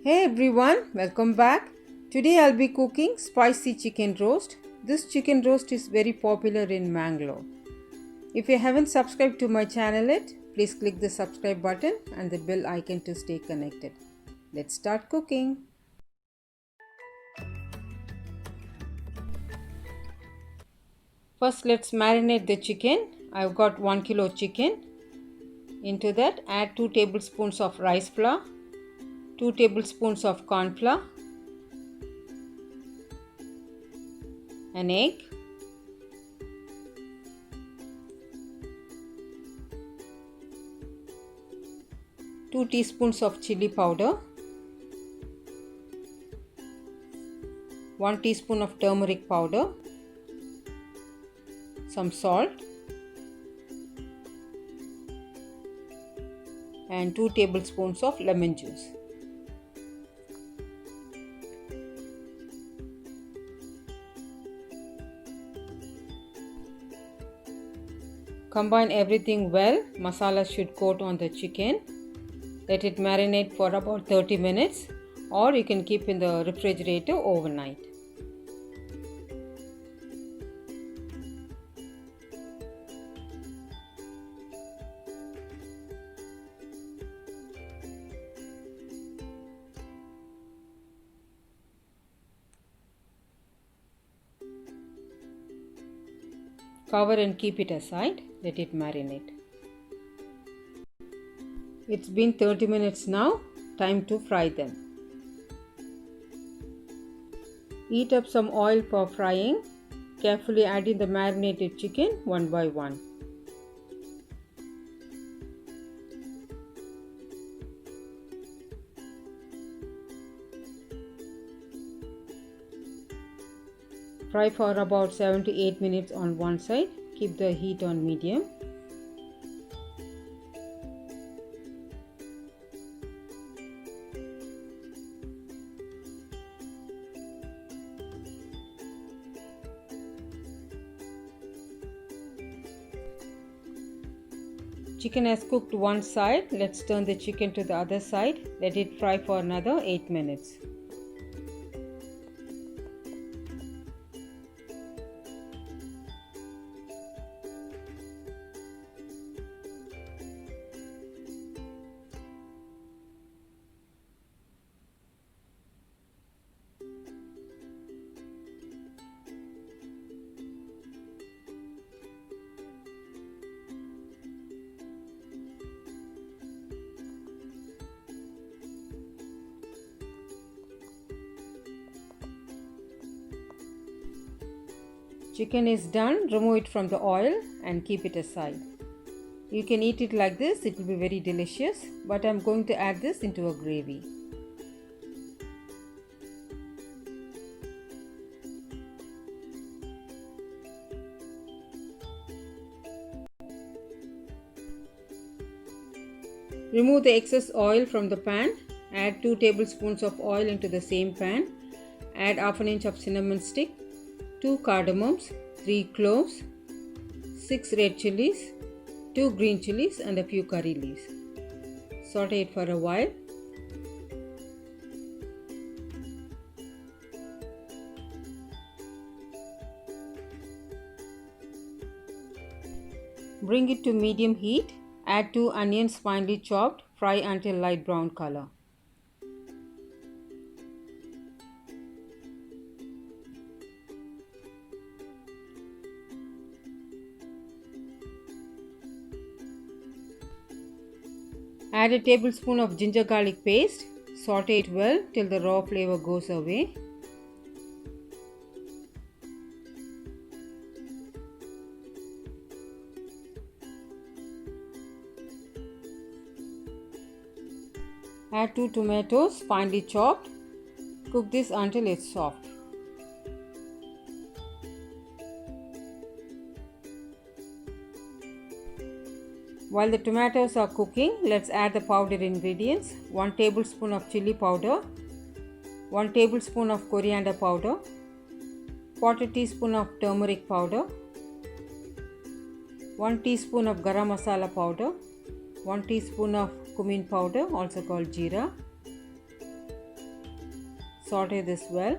Hey everyone, welcome back. Today I'll be cooking spicy chicken roast. This chicken roast is very popular in Mangalore. If you haven't subscribed to my channel yet, please click the subscribe button and the bell icon to stay connected. Let's start cooking. First let's marinate the chicken. I've got 1 kilo chicken. Into that add 2 tablespoons of rice flour, 2 tablespoons of corn flour, an egg, two teaspoons of chilli powder, 1 teaspoon of turmeric powder, some salt and 2 tablespoons of lemon juice. Combine everything well. Masala should coat on the chicken. Let it marinate for about 30 minutes or you can keep in the refrigerator overnight. Cover and keep it aside. Let it marinate. It's been 30 minutes now. Time to fry them. Heat up some oil for frying. Carefully add in the marinated chicken one by one. Fry for about 7 to 8 minutes on one side. Keep the heat on medium. Chicken has cooked one side. Let's turn the chicken to the other side. Let it fry for another 8 minutes. Chicken is done. Remove it from the oil and keep it aside. You can eat it like this. It will be very delicious. But I'm going to add this into a gravy. Remove the excess oil from the pan. Add 2 tablespoons of oil into the same pan. Add half an inch of cinnamon stick, 2 cardamoms, 3 cloves, 6 red chilies, 2 green chilies and a few curry leaves. Saute it for a while. Bring it to medium heat. Add 2 onions finely chopped. Fry until light brown color. Add a tablespoon of ginger garlic paste. Saute it well till the raw flavor goes away. Add 2 tomatoes finely chopped. Cook this until it's soft. While the tomatoes are cooking, let's add the powdered ingredients. 1 tablespoon of chili powder, 1 tablespoon of coriander powder, 1/4 teaspoon of turmeric powder, 1 teaspoon of garam masala powder, 1 teaspoon of cumin powder, also called jeera, Saute this well.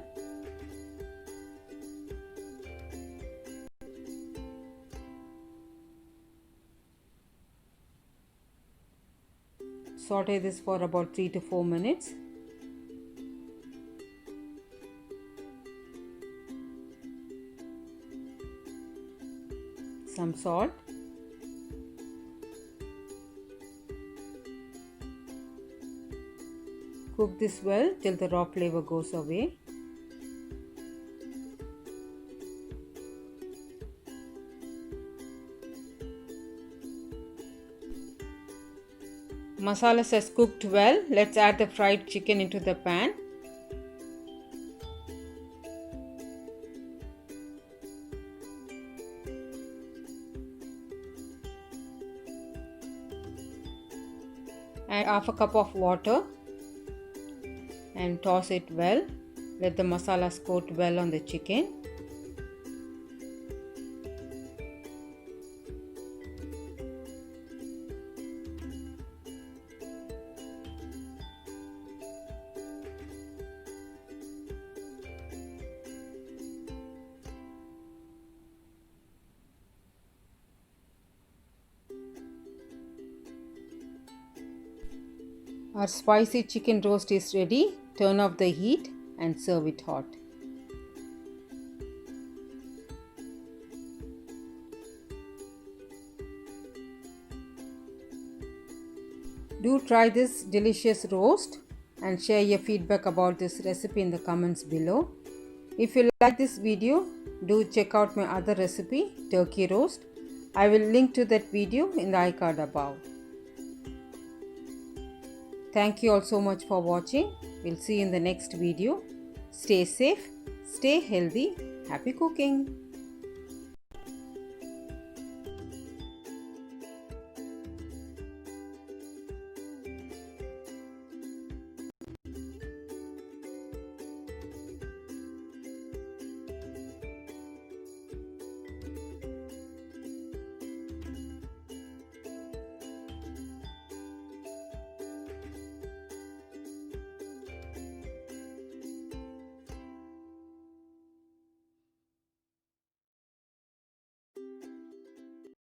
Saute this for about 3 to 4 minutes. Some salt. Cook this well till the raw flavor goes away. Masala has cooked well. Let's add the fried chicken into the pan. Add half a cup of water and toss it well. Let the masala coat well on the chicken. Our spicy chicken roast is ready. Turn off the heat and serve it hot. Do try this delicious roast and share your feedback about this recipe in the comments below. If you like this video, do check out my other recipe, turkey roast. I will link to that video in the iCard above. Thank you all so much for watching. We'll see you in the next video. Stay safe, stay healthy, happy cooking.